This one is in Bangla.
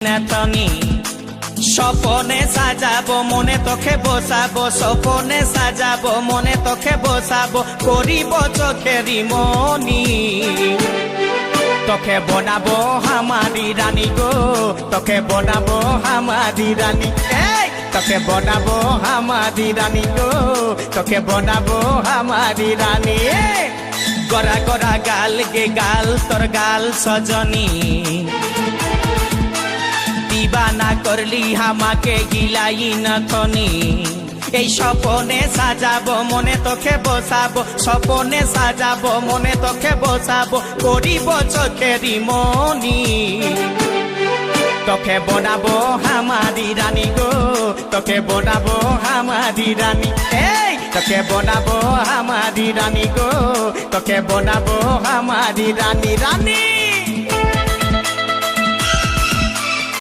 নাতনি স্বপনে সাজাবো মনে তোকে বসাবো স্বপনে সাজাবো মনে তোকে বসাবো করিব চোখেরি মনি তোকে বনাবো হামারি রানী গো তোকে বনাবো হামারি রানী তোকে বনাবো হামারি রানী গো তোকে বনাবো হামারি রানী গড়া গড়া গাল গে গাল তোর গাল সজনী দিবানা করলি হামাকে গিলাই নথনি এই স্বপনে সাজাবো মনে তোকে বসাবো স্বপনে সাজাবো মনে তোকে বসাবো করিব চোখেরি মনি তোকে বনাবো হামারি রানী গো তোকে বনাবো হামারি রানী তোকে বনাবো হামারি রানী গো তোকে বনাবো হামারি রানী রানী